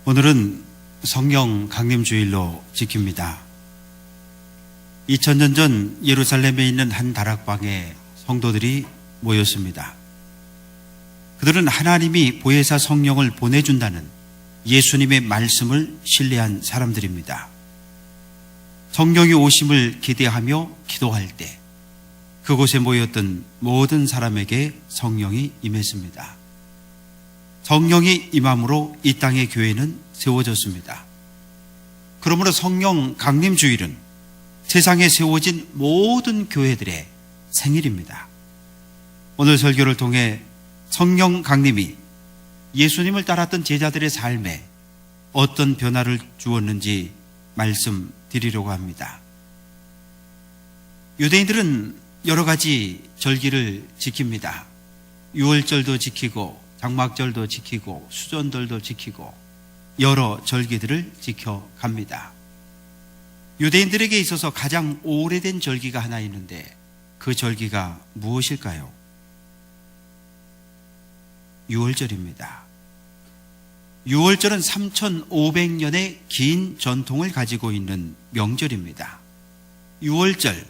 오늘은 성령 강림주일로 지킵니다. 2000년 전 예루살렘에 있는 한 다락방에 성도들이 모였습니다. 그들은 하나님이 보혜사 성령을 보내준다는 예수님의 말씀을 신뢰한 사람들입니다. 성령이 오심을 기대하며 기도할 때 그곳에 모였던 모든 사람에게 성령이 임했습니다. 성령이 임함으로 이 땅의 교회는 세워졌습니다. 그러므로 성령 강림주일은 세상에 세워진 모든 교회들의 생일입니다. 오늘 설교를 통해 성령 강림이 예수님을 따랐던 제자들의 삶에 어떤 변화를 주었는지 말씀드리려고 합니다. 유대인들은 여러 가지 절기를 지킵니다. 유월절도 지키고 장막절도 지키고 수전들도 지키고 여러 절기들을 지켜갑니다. 유대인들에게 있어서 가장 오래된 절기가 하나 있는데 그 절기가 무엇일까요? 유월절입니다. 유월절은 3,500년의 긴 전통을 가지고 있는 명절입니다. 유월절,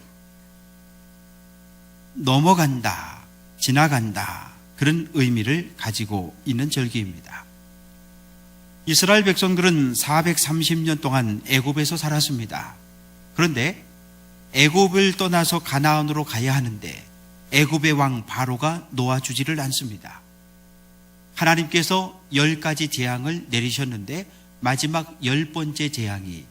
넘어간다, 지나간다, 그런 의미를 가지고 있는 절기입니다. 이스라엘 백성들은 430년 동안 애굽에서 살았습니다. 그런데 애굽을 떠나서 가나안으로 가야 하는데 애굽의 왕 바로가 놓아주지를 않습니다. 하나님께서 10가지 재앙을 내리셨는데 마지막 10번째 재앙이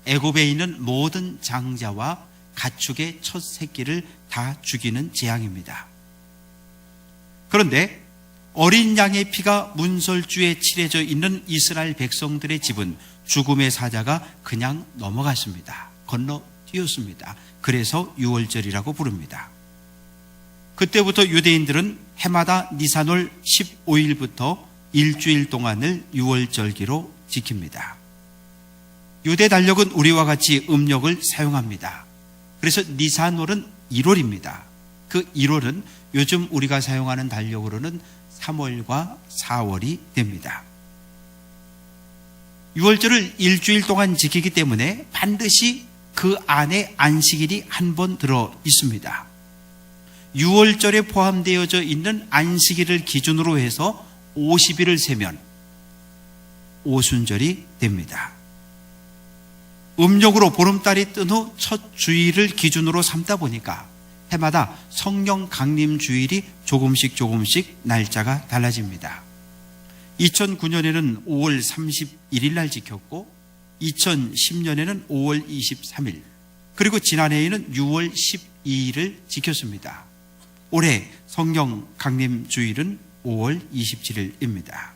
애굽에 있는 모든 장자와 가축의 첫 새끼를 다 죽이는 재앙입니다. 그런데 어린 양의 피가 문설주에 칠해져 있는 이스라엘 백성들의 집은 죽음의 사자가 그냥 넘어갔습니다. 건너뛰었습니다. 그래서 유월절이라고 부릅니다. 그때부터 유대인들은 해마다 니산월 15일부터 일주일 동안을 유월절기로 지킵니다. 유대 달력은 우리와 같이 음력을 사용합니다. 그래서 니산월은 1월입니다. 그 1월은 요즘 우리가 사용하는 달력으로는 3월과 4월이 됩니다. 유월절을 일주일 동안 지키기 때문에 반드시 그 안에 안식일이 한 번 들어 있습니다. 유월절에 포함되어져 있는 안식일을 기준으로 해서 50일을 세면 오순절이 됩니다. 음력으로 보름달이 뜬 후 첫 주일을 기준으로 삼다 보니까 해마다 성령 강림 주일이 조금씩 날짜가 달라집니다. 2009년에는 5월 31일 날 지켰고 2010년에는 5월 23일 그리고 지난해에는 6월 12일을 지켰습니다. 올해 성령 강림 주일은 5월 27일입니다.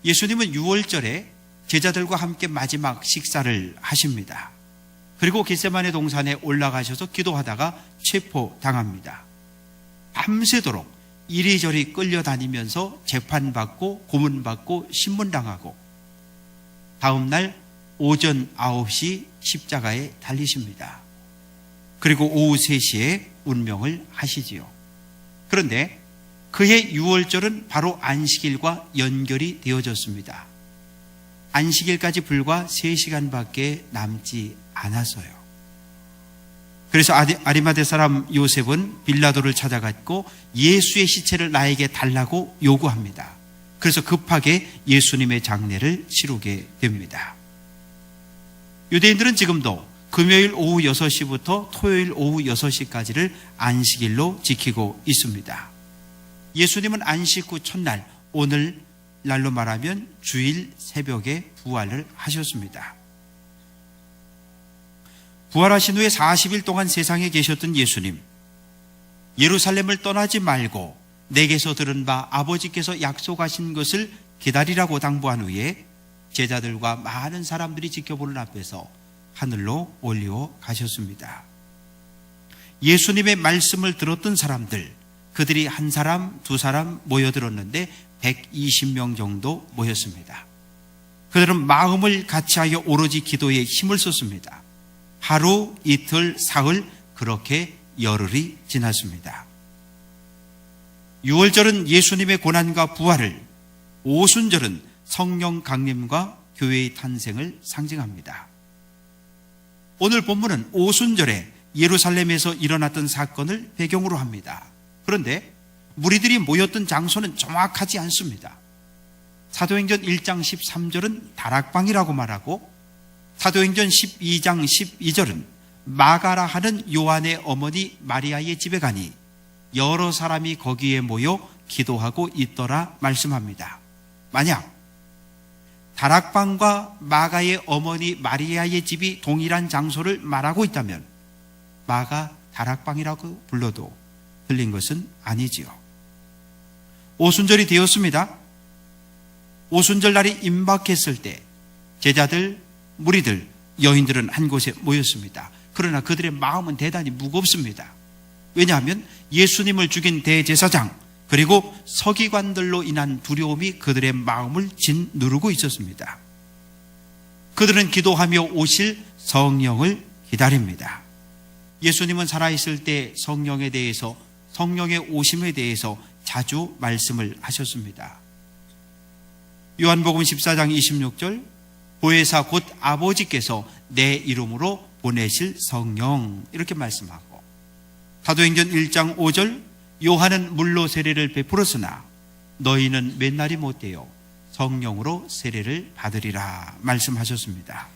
예수님은 6월절에 제자들과 함께 마지막 식사를 하십니다. 그리고 겟세마네 동산에 올라가셔서 기도하다가 체포당합니다. 밤새도록 이리저리 끌려다니면서 재판받고 고문받고 신문당하고 다음날 오전 9시 십자가에 달리십니다. 그리고 오후 3시에 운명을 하시지요. 그런데 그해 유월절은 바로 안식일과 연결이 되어졌습니다. 안식일까지 불과 3시간밖에 남지 않아서요. 그래서 아리마대 사람 요셉은 빌라도를 찾아갔고 예수의 시체를 나에게 달라고 요구합니다. 그래서 급하게 예수님의 장례를 치르게 됩니다. 유대인들은 지금도 금요일 오후 6시부터 토요일 오후 6시까지를 안식일로 지키고 있습니다. 예수님은 안식 후 첫날, 오늘 날로 말하면 주일 새벽에 부활을 하셨습니다. 부활하신 후에 40일 동안 세상에 계셨던 예수님, 예루살렘을 떠나지 말고 내게서 들은 바 아버지께서 약속하신 것을 기다리라고 당부한 후에 제자들과 많은 사람들이 지켜보는 앞에서 하늘로 올려 가셨습니다. 예수님의 말씀을 들었던 사람들, 그들이 한 사람, 두 사람 모여들었는데 120명 정도 모였습니다. 그들은 마음을 같이하여 오로지 기도에 힘을 쏟습니다. 하루, 이틀, 사흘 그렇게 열흘이 지났습니다. 유월절은 예수님의 고난과 부활을, 오순절은 성령 강림과 교회의 탄생을 상징합니다. 오늘 본문은 오순절에 예루살렘에서 일어났던 사건을 배경으로 합니다. 그런데 무리들이 모였던 장소는 정확하지 않습니다. 사도행전 1장 13절은 다락방이라고 말하고 사도행전 12장 12절은 마가라 하는 요한의 어머니 마리아의 집에 가니 여러 사람이 거기에 모여 기도하고 있더라 말씀합니다. 만약 다락방과 마가의 어머니 마리아의 집이 동일한 장소를 말하고 있다면 마가 다락방이라고 불러도 틀린 것은 아니지요. 오순절이 되었습니다. 오순절 날이 임박했을 때 제자들, 무리들, 여인들은 한 곳에 모였습니다. 그러나 그들의 마음은 대단히 무겁습니다. 왜냐하면 예수님을 죽인 대제사장 그리고 서기관들로 인한 두려움이 그들의 마음을 짓누르고 있었습니다. 그들은 기도하며 오실 성령을 기다립니다. 예수님은 살아있을 때 성령에 대해서, 성령의 오심에 대해서 자주 말씀을 하셨습니다. 요한복음 14장 26절, 보혜사 곧 아버지께서 내 이름으로 보내실 성령, 이렇게 말씀하고, 사도행전 1장 5절, 요한은 물로 세례를 베풀었으나 너희는 몇 날이 못되어 성령으로 세례를 받으리라 말씀하셨습니다.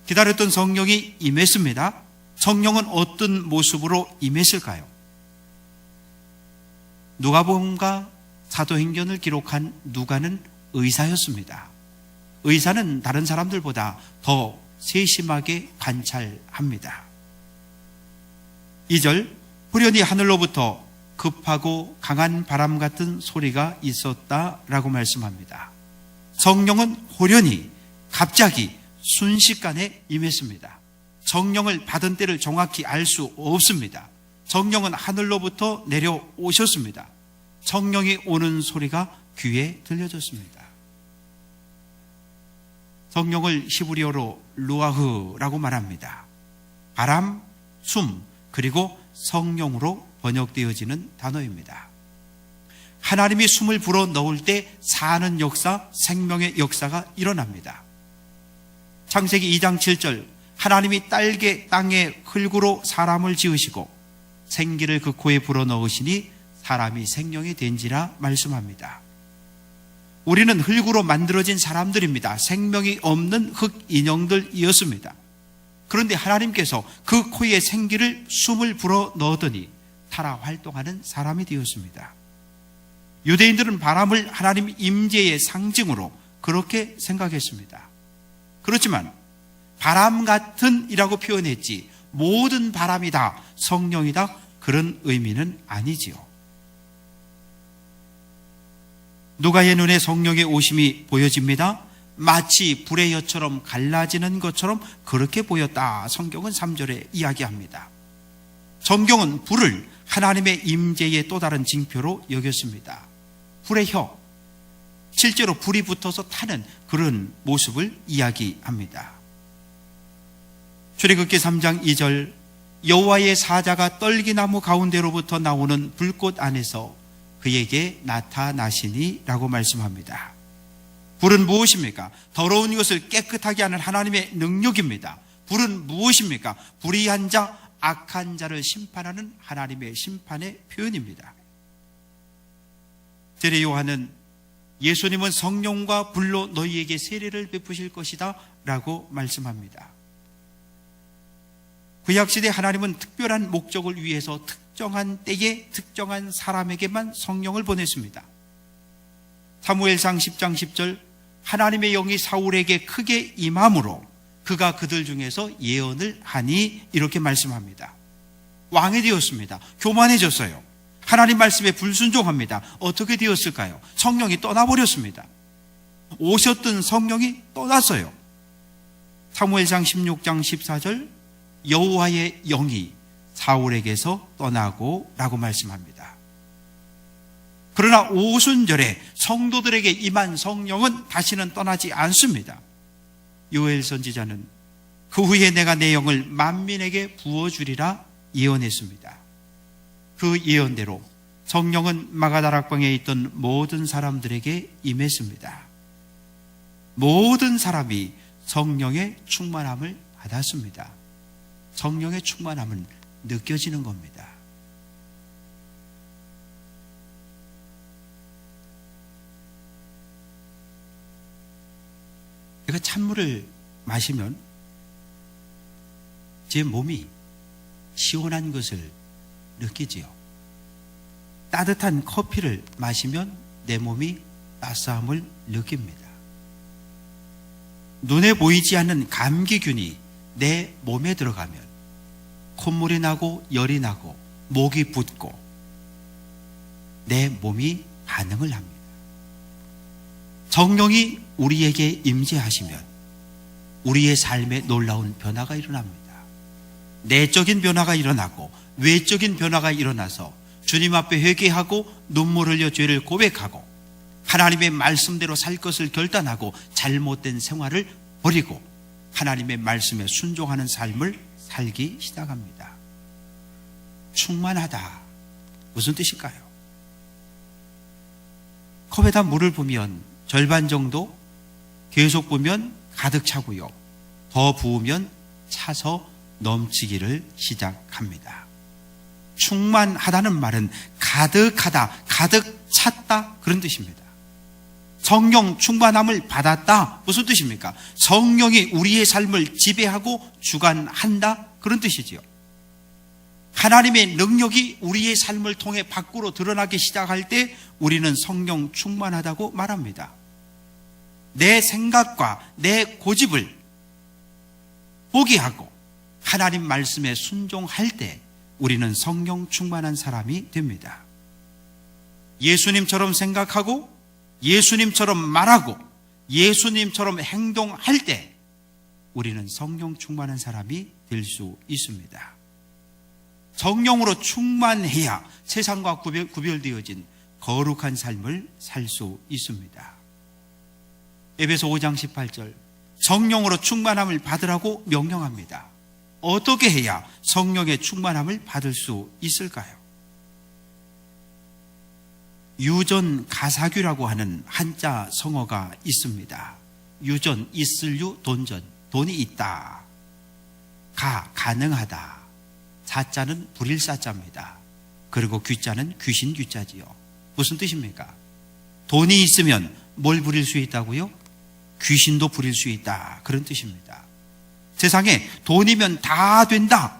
기다렸던 성령이 임했습니다. 성령은 어떤 모습으로 임했을까요? 누가복음과 사도행전을 기록한 누가는 의사였습니다. 의사는 다른 사람들보다 더 세심하게 관찰합니다. 2절, 후련히 하늘로부터 급하고 강한 바람 같은 소리가 있었다라고 말씀합니다. 성령은 후련히 갑자기 순식간에 임했습니다. 성령을 받은 때를 정확히 알 수 없습니다. 성령은 하늘로부터 내려오셨습니다. 성령이 오는 소리가 귀에 들려졌습니다. 성령을 히브리어로 루아흐라고 말합니다. 바람, 숨, 그리고 성령으로 번역되어지는 단어입니다. 하나님이 숨을 불어 넣을 때 사는 역사, 생명의 역사가 일어납니다. 창세기 2장 7절, 하나님이 딸게 땅에 흙으로 사람을 지으시고 생기를 그 코에 불어 넣으시니 사람이 생명이 된지라 말씀합니다. 우리는 흙으로 만들어진 사람들입니다. 생명이 없는 흙 인형들이었습니다. 그런데 하나님께서 그 코에 생기를, 숨을 불어 넣더니 살아 활동하는 사람이 되었습니다. 유대인들은 바람을 하나님 임재의 상징으로 그렇게 생각했습니다. 그렇지만 바람 같은 이라고 표현했지 모든 바람이다, 성령이다, 그런 의미는 아니지요. 누가의 눈에 성령의 오심이 보여집니다. 마치 불의 혀처럼 갈라지는 것처럼 그렇게 보였다. 성경은 3절에 이야기합니다. 성경은 불을 하나님의 임재의 또 다른 징표로 여겼습니다. 불의 혀, 실제로 불이 붙어서 타는 그런 모습을 이야기합니다. 출애굽기 3장 2절, 여호와의 사자가 떨기나무 가운데로부터 나오는 불꽃 안에서 그에게 나타나시니 라고 말씀합니다. 불은 무엇입니까? 더러운 것을 깨끗하게 하는 하나님의 능력입니다. 불은 무엇입니까? 불의한 자, 악한 자를 심판하는 하나님의 심판의 표현입니다. 세례 요한은 예수님은 성령과 불로 너희에게 세례를 베푸실 것이다 라고 말씀합니다. 구약시대 하나님은 특별한 목적을 위해서 특정한 때에 특정한 사람에게만 성령을 보냈습니다. 사무엘상 10장 10절, 하나님의 영이 사울에게 크게 임함으로 그가 그들 중에서 예언을 하니, 이렇게 말씀합니다. 왕이 되었습니다. 교만해졌어요. 하나님 말씀에 불순종합니다. 어떻게 되었을까요? 성령이 떠나버렸습니다. 오셨던 성령이 떠났어요. 사무엘상 16장 14절, 여호와의 영이 사울에게서 떠나고 라고 말씀합니다. 그러나 오순절에 성도들에게 임한 성령은 다시는 떠나지 않습니다. 요엘 선지자는 그 후에 내가 내 영을 만민에게 부어주리라 예언했습니다. 그 예언대로 성령은 마가다락방에 있던 모든 사람들에게 임했습니다. 모든 사람이 성령의 충만함을 받았습니다. 성령의 충만함은 느껴지는 겁니다. 제가 찬물을 마시면 제 몸이 시원한 것을 느끼지요. 따뜻한 커피를 마시면 내 몸이 따스함을 느낍니다. 눈에 보이지 않는 감기균이 내 몸에 들어가면 콧물이 나고 열이 나고 목이 붓고 내 몸이 반응을 합니다. 성령이 우리에게 임재하시면 우리의 삶에 놀라운 변화가 일어납니다. 내적인 변화가 일어나고 외적인 변화가 일어나서 주님 앞에 회개하고 눈물 흘려 죄를 고백하고 하나님의 말씀대로 살 것을 결단하고 잘못된 생활을 버리고 하나님의 말씀에 순종하는 삶을 살기 시작합니다. 충만하다. 무슨 뜻일까요? 컵에다 물을 부으면 절반 정도, 계속 부으면 가득 차고요. 더 부으면 차서 넘치기를 시작합니다. 충만하다는 말은 가득하다, 가득 찼다 그런 뜻입니다. 성령 충만함을 받았다 무슨 뜻입니까? 성령이 우리의 삶을 지배하고 주관한다 그런 뜻이지요. 하나님의 능력이 우리의 삶을 통해 밖으로 드러나기 시작할 때 우리는 성령 충만하다고 말합니다. 내 생각과 내 고집을 포기하고 하나님 말씀에 순종할 때 우리는 성령 충만한 사람이 됩니다. 예수님처럼 생각하고 예수님처럼 말하고 예수님처럼 행동할 때 우리는 성령 충만한 사람이 될 수 있습니다. 성령으로 충만해야 세상과 구별되어진 거룩한 삶을 살 수 있습니다. 에베소 5장 18절 성령으로 충만함을 받으라고 명령합니다. 어떻게 해야 성령의 충만함을 받을 수 있을까요? 유전 가사규라고 하는 한자 성어가 있습니다. 유전, 있을유, 돈전, 돈이 있다. 가능하다. 사자는 불일사자입니다. 그리고 귀자는 귀신 귀자지요. 무슨 뜻입니까? 돈이 있으면 뭘 부릴 수 있다고요? 귀신도 부릴 수 있다. 그런 뜻입니다. 세상에 돈이면 다 된다.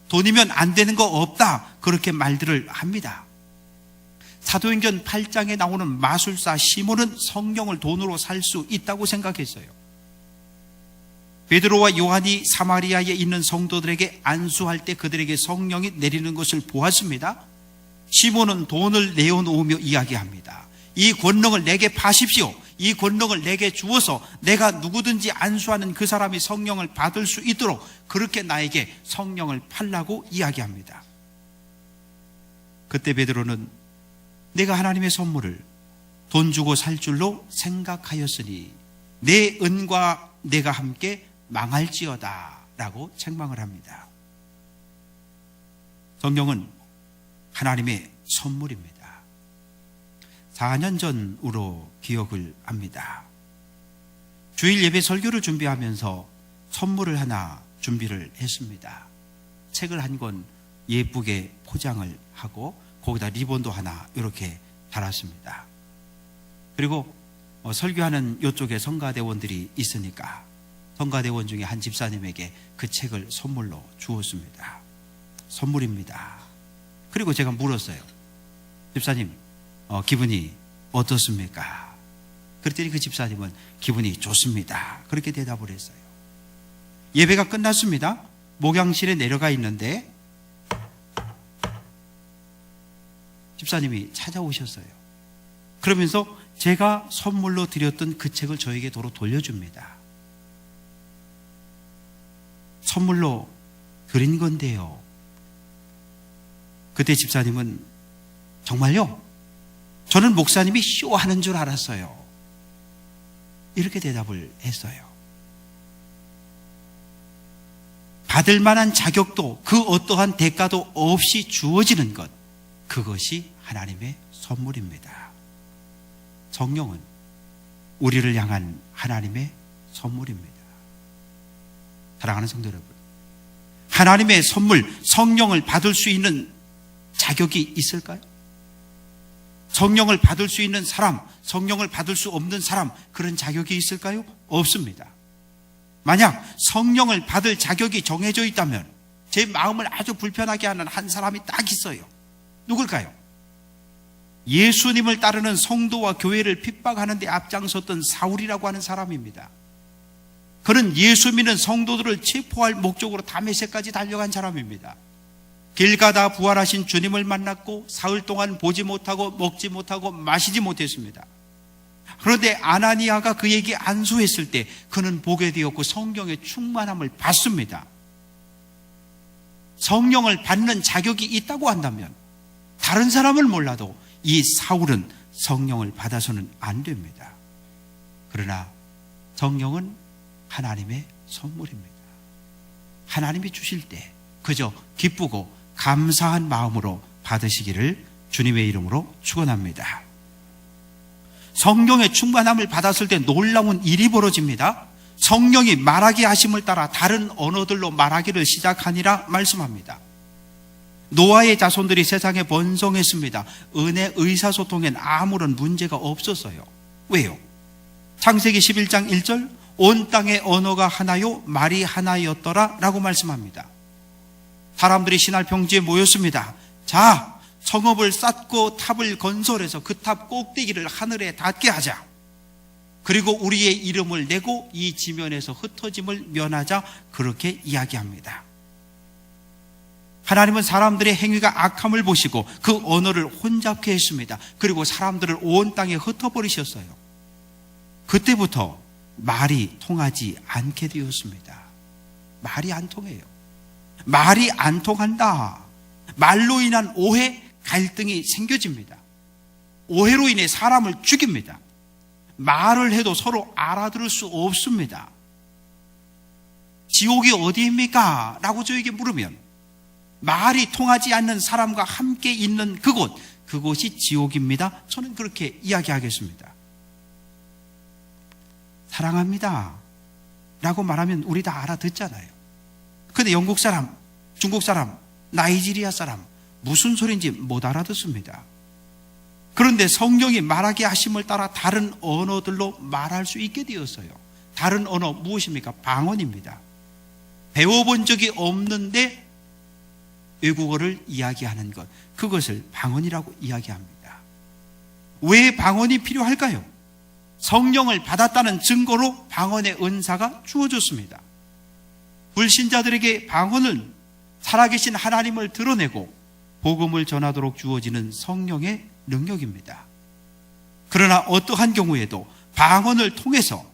돈이면 안 되는 거 없다. 그렇게 말들을 합니다. 사도행전 8장에 나오는 마술사 시몬은 성령을 돈으로 살 수 있다고 생각했어요. 베드로와 요한이 사마리아에 있는 성도들에게 안수할 때 그들에게 성령이 내리는 것을 보았습니다. 시몬은 돈을 내어놓으며 이야기합니다. 이 권능을 내게 파십시오. 이 권능을 내게 주어서 내가 누구든지 안수하는 그 사람이 성령을 받을 수 있도록 그렇게 나에게 성령을 팔라고 이야기합니다. 그때 베드로는 내가 하나님의 선물을 돈 주고 살 줄로 생각하였으니 내 은과 내가 함께 망할지어다 라고 책망을 합니다. 성령은 하나님의 선물입니다. 4년 전으로 기억을 합니다. 주일 예배 설교를 준비하면서 선물을 하나 준비를 했습니다. 책을 한 권 예쁘게 포장을 하고 거기다 리본도 하나 이렇게 달았습니다. 그리고 설교하는 이쪽에 성가대원들이 있으니까 성가대원 중에 한 집사님에게 그 책을 선물로 주었습니다. 선물입니다. 그리고 제가 물었어요. 집사님, 기분이 어떻습니까? 그랬더니 그 집사님은 기분이 좋습니다. 그렇게 대답을 했어요. 예배가 끝났습니다. 목양실에 내려가 있는데 집사님이 찾아오셨어요. 그러면서 제가 선물로 드렸던 그 책을 저에게 도로 돌려줍니다. 선물로 드린 건데요. 그때 집사님은 정말요? 저는 목사님이 쇼하는 줄 알았어요. 이렇게 대답을 했어요. 받을 만한 자격도 그 어떠한 대가도 없이 주어지는 것, 그것이 하나님의 선물입니다. 성령은 우리를 향한 하나님의 선물입니다. 사랑하는 성도 여러분, 하나님의 선물 성령을 받을 수 있는 자격이 있을까요? 성령을 받을 수 있는 사람, 성령을 받을 수 없는 사람, 그런 자격이 있을까요? 없습니다. 만약 성령을 받을 자격이 정해져 있다면 제 마음을 아주 불편하게 하는 한 사람이 딱 있어요. 누굴까요? 예수님을 따르는 성도와 교회를 핍박하는 데 앞장섰던 사울이라고 하는 사람입니다. 그는 예수 믿는 성도들을 체포할 목적으로 다메섹까지 달려간 사람입니다. 길 가다 부활하신 주님을 만났고 사흘 동안 보지 못하고 먹지 못하고 마시지 못했습니다. 그런데 아나니아가 그에게 안수했을 때 그는 보게 되었고 성령의 충만함을 받습니다. 성령을 받는 자격이 있다고 한다면 다른 사람을 몰라도 이 사울은 성령을 받아서는 안 됩니다. 그러나 성령은 하나님의 선물입니다. 하나님이 주실 때 그저 기쁘고 감사한 마음으로 받으시기를 주님의 이름으로 축원합니다. 성령의 충만함을 받았을 때 놀라운 일이 벌어집니다. 성령이 말하게 하심을 따라 다른 언어들로 말하기를 시작하니라 말씀합니다. 노아의 자손들이 세상에 번성했습니다. 은혜 의사소통엔 아무런 문제가 없었어요. 왜요? 창세기 11장 1절 온 땅의 언어가 하나요 말이 하나였더라 라고 말씀합니다. 사람들이 신할 평지에 모였습니다. 자, 성읍을 쌓고 탑을 건설해서 그 탑 꼭대기를 하늘에 닿게 하자. 그리고 우리의 이름을 내고 이 지면에서 흩어짐을 면하자. 그렇게 이야기합니다. 하나님은 사람들의 행위가 악함을 보시고 그 언어를 혼잡케 했습니다. 그리고 사람들을 온 땅에 흩어버리셨어요. 그때부터 말이 통하지 않게 되었습니다. 말이 안 통해요. 말이 안 통한다. 말로 인한 오해, 갈등이 생겨집니다. 오해로 인해 사람을 죽입니다. 말을 해도 서로 알아들을 수 없습니다. 지옥이 어디입니까? 라고 저에게 물으면 말이 통하지 않는 사람과 함께 있는 그곳이 지옥입니다. 저는 그렇게 이야기하겠습니다. 사랑합니다 라고 말하면 우리 다 알아듣잖아요. 근데 영국 사람, 중국 사람, 나이지리아 사람 무슨 소리인지 못 알아듣습니다. 그런데 성령이 말하게 하심을 따라 다른 언어들로 말할 수 있게 되었어요. 다른 언어 무엇입니까? 방언입니다. 배워본 적이 없는데 외국어를 이야기하는 것, 그것을 방언이라고 이야기합니다. 왜 방언이 필요할까요? 성령을 받았다는 증거로 방언의 은사가 주어졌습니다. 불신자들에게 방언은 살아계신 하나님을 드러내고 복음을 전하도록 주어지는 성령의 능력입니다. 그러나 어떠한 경우에도 방언을 통해서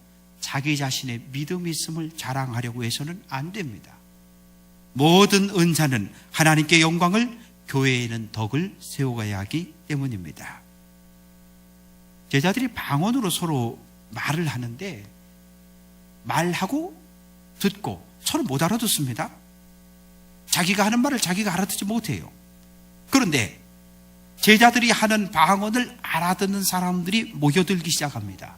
자기 자신의 믿음이 있음을 자랑하려고 해서는 안 됩니다. 모든 은사는 하나님께 영광을, 교회에는 덕을 세워가야 하기 때문입니다. 제자들이 방언으로 서로 말을 하는데 말하고 듣고 서로 못 알아듣습니다. 자기가 하는 말을 자기가 알아듣지 못해요. 그런데 제자들이 하는 방언을 알아듣는 사람들이 모여들기 시작합니다.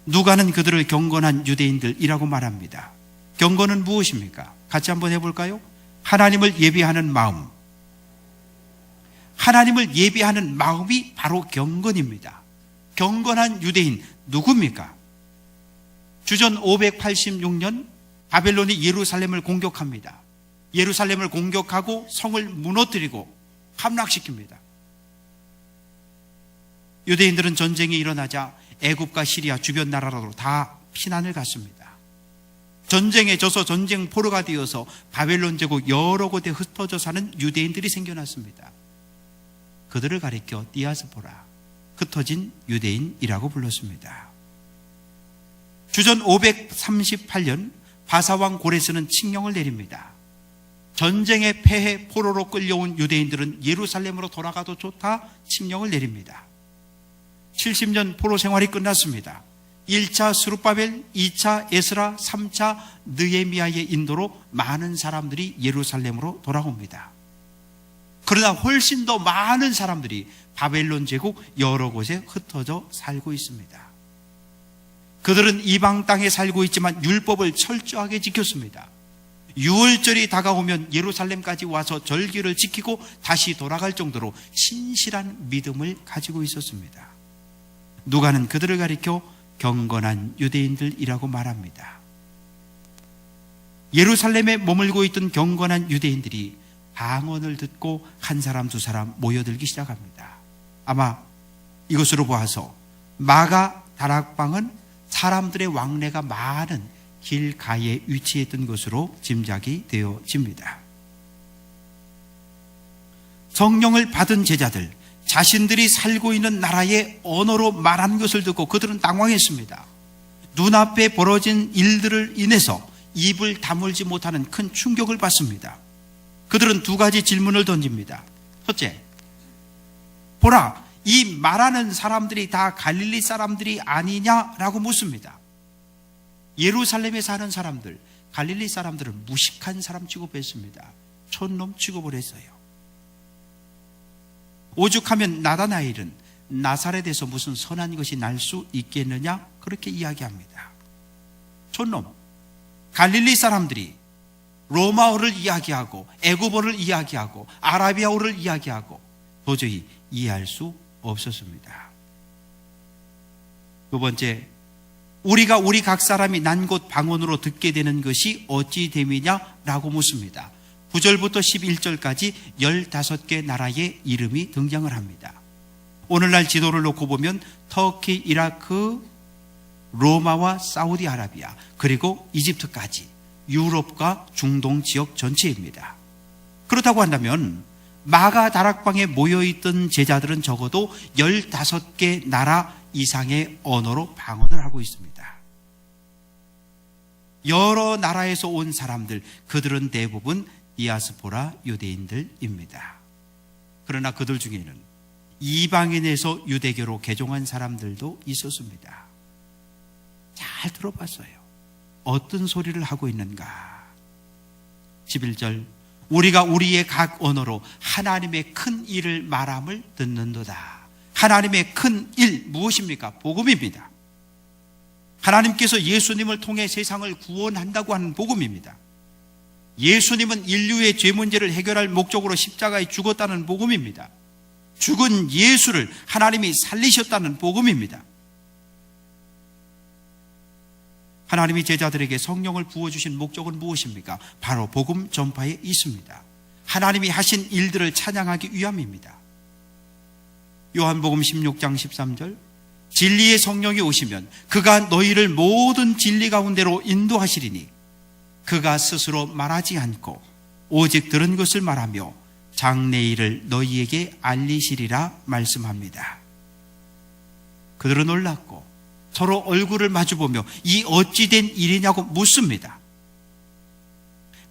누가는 그들을 경건한 유대인들이라고 말합니다. 경건은 무엇입니까? 같이 한번 해볼까요? 하나님을 예비하는 마음. 하나님을 예비하는 마음이 바로 경건입니다. 경건한 유대인 누굽니까? 주전 586년 바벨론이 예루살렘을 공격합니다. 예루살렘을 공격하고 성을 무너뜨리고 함락시킵니다. 유대인들은 전쟁이 일어나자 애굽과 시리아 주변 나라로 다 피난을 갔습니다. 전쟁에 져서 전쟁 포로가 되어서 바벨론 제국 여러 곳에 흩어져 사는 유대인들이 생겨났습니다. 그들을 가리켜 디아스포라, 흩어진 유대인이라고 불렀습니다. 주전 538년 바사왕 고레스는 칙령을 내립니다. 전쟁의 패해 포로로 끌려온 유대인들은 예루살렘으로 돌아가도 좋다 칙령을 내립니다. 70년 포로 생활이 끝났습니다. 1차 스룹바벨, 2차 에스라, 3차 느헤미야의 인도로 많은 사람들이 예루살렘으로 돌아옵니다. 그러나 훨씬 더 많은 사람들이 바벨론 제국 여러 곳에 흩어져 살고 있습니다. 그들은 이방 땅에 살고 있지만 율법을 철저하게 지켰습니다. 유월절이 다가오면 예루살렘까지 와서 절기를 지키고 다시 돌아갈 정도로 신실한 믿음을 가지고 있었습니다. 누가는 그들을 가리켜 경건한 유대인들이라고 말합니다. 예루살렘에 머물고 있던 경건한 유대인들이 방언을 듣고 한 사람 두 사람 모여들기 시작합니다. 아마 이것으로 보아서 마가 다락방은 사람들의 왕래가 많은 길가에 위치했던 것으로 짐작이 되어집니다. 성령을 받은 제자들, 자신들이 살고 있는 나라의 언어로 말하는 것을 듣고 그들은 당황했습니다. 눈앞에 벌어진 일들을 인해서 입을 다물지 못하는 큰 충격을 받습니다. 그들은 두 가지 질문을 던집니다. 첫째, 보라, 이 말하는 사람들이 다 갈릴리 사람들이 아니냐라고 묻습니다. 예루살렘에 사는 사람들, 갈릴리 사람들은 무식한 사람 취급했습니다. 촌놈 취급을 했어요. 오죽하면 나다나엘은 나사렛에서 무슨 선한 것이 날 수 있겠느냐 그렇게 이야기합니다. 촌놈, 갈릴리 사람들이 로마어를 이야기하고 애굽어를 이야기하고 아라비아어를 이야기하고 도저히 이해할 수 없었습니다. 두 번째, 우리가 우리 각 사람이 난 곳 방언으로 듣게 되는 것이 어찌 됨이냐라고 묻습니다. 9절부터 11절까지 15개 나라의 이름이 등장을 합니다. 오늘날 지도를 놓고 보면 터키, 이라크, 로마와 사우디아라비아, 그리고 이집트까지 유럽과 중동 지역 전체입니다. 그렇다고 한다면 마가 다락방에 모여있던 제자들은 적어도 15개 나라 이상의 언어로 방언을 하고 있습니다. 여러 나라에서 온 사람들, 그들은 대부분 디아스포라 유대인들입니다. 그러나 그들 중에는 이방인에서 유대교로 개종한 사람들도 있었습니다. 잘 들어봤어요. 어떤 소리를 하고 있는가? 11절, 우리가 우리의 각 언어로 하나님의 큰 일을 말함을 듣는도다. 하나님의 큰 일 무엇입니까? 복음입니다. 하나님께서 예수님을 통해 세상을 구원한다고 하는 복음입니다. 예수님은 인류의 죄 문제를 해결할 목적으로 십자가에 죽었다는 복음입니다. 죽은 예수를 하나님이 살리셨다는 복음입니다. 하나님이 제자들에게 성령을 부어주신 목적은 무엇입니까? 바로 복음 전파에 있습니다. 하나님이 하신 일들을 찬양하기 위함입니다. 요한복음 16장 13절, 진리의 성령이 오시면 그가 너희를 모든 진리 가운데로 인도하시리니 그가 스스로 말하지 않고 오직 들은 것을 말하며 장래일을 너희에게 알리시리라 말씀합니다. 그들은 놀랐고 서로 얼굴을 마주보며 이 어찌된 일이냐고 묻습니다.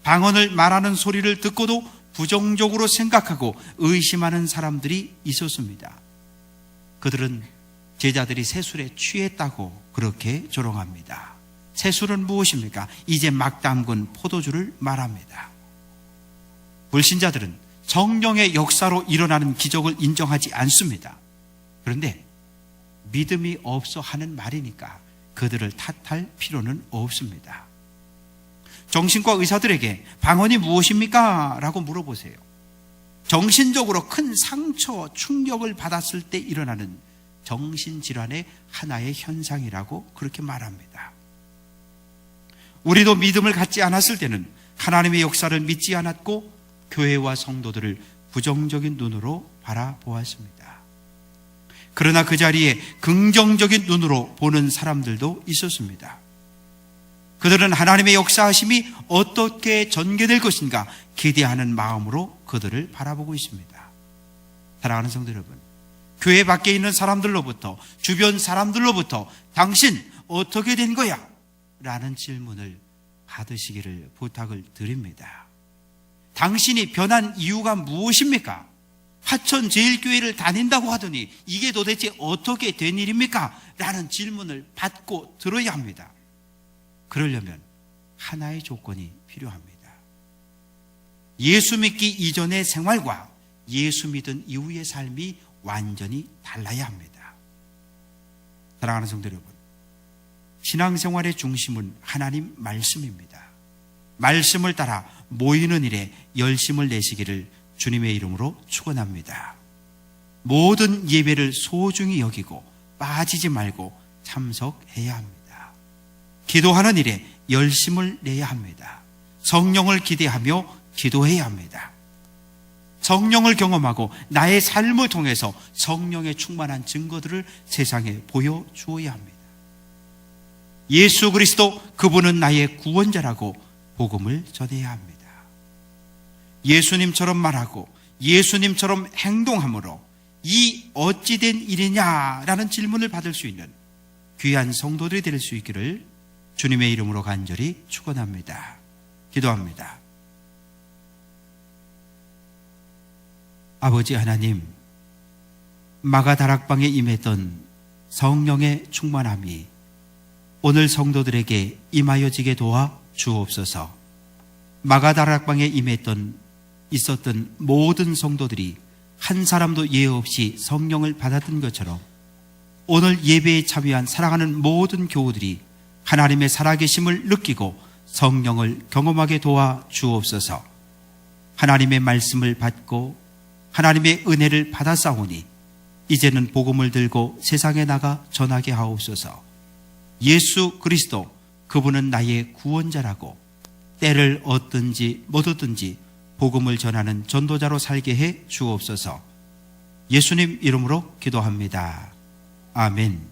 방언을 말하는 소리를 듣고도 부정적으로 생각하고 의심하는 사람들이 있었습니다. 그들은 제자들이 새술에 취했다고 그렇게 조롱합니다. 새술은 무엇입니까? 이제 막 담근 포도주를 말합니다. 불신자들은 성령의 역사로 일어나는 기적을 인정하지 않습니다. 그런데 믿음이 없어 하는 말이니까 그들을 탓할 필요는 없습니다. 정신과 의사들에게 방언이 무엇입니까? 라고 물어보세요. 정신적으로 큰 상처, 충격을 받았을 때 일어나는 정신질환의 하나의 현상이라고 그렇게 말합니다. 우리도 믿음을 갖지 않았을 때는 하나님의 역사를 믿지 않았고 교회와 성도들을 부정적인 눈으로 바라보았습니다. 그러나 그 자리에 긍정적인 눈으로 보는 사람들도 있었습니다. 그들은 하나님의 역사하심이 어떻게 전개될 것인가 기대하는 마음으로 그들을 바라보고 있습니다. 사랑하는 성도 여러분, 교회 밖에 있는 사람들로부터, 주변 사람들로부터 당신 어떻게 된 거야? 라는 질문을 받으시기를 부탁을 드립니다. 당신이 변한 이유가 무엇입니까? 화천제일교회를 다닌다고 하더니 이게 도대체 어떻게 된 일입니까? 라는 질문을 받고 들어야 합니다. 그러려면 하나의 조건이 필요합니다. 예수 믿기 이전의 생활과 예수 믿은 이후의 삶이 완전히 달라야 합니다. 사랑하는 성도 여러분, 신앙생활의 중심은 하나님 말씀입니다. 말씀을 따라 모이는 일에 열심을 내시기를 주님의 이름으로 축원합니다. 모든 예배를 소중히 여기고 빠지지 말고 참석해야 합니다. 기도하는 일에 열심을 내야 합니다. 성령을 기대하며 기도해야 합니다. 성령을 경험하고 나의 삶을 통해서 성령의 충만한 증거들을 세상에 보여주어야 합니다. 예수 그리스도 그분은 나의 구원자라고 복음을 전해야 합니다. 예수님처럼 말하고 예수님처럼 행동함으로 이 어찌된 일이냐라는 질문을 받을 수 있는 귀한 성도들이 될 수 있기를 주님의 이름으로 간절히 축원합니다. 기도합니다. 아버지 하나님, 마가다락방에 임했던 성령의 충만함이 오늘 성도들에게 임하여지게 도와 주옵소서. 마가다락방에 있었던 모든 성도들이 한 사람도 예외 없이 성령을 받았던 것처럼 오늘 예배에 참여한 사랑하는 모든 교우들이 하나님의 살아계심을 느끼고 성령을 경험하게 도와 주옵소서. 하나님의 말씀을 받고 하나님의 은혜를 받아 싸우니 이제는 복음을 들고 세상에 나가 전하게 하옵소서. 예수 그리스도 그분은 나의 구원자라고 때를 얻든지 못 얻든지 복음을 전하는 전도자로 살게 해 주옵소서. 예수님 이름으로 기도합니다. 아멘.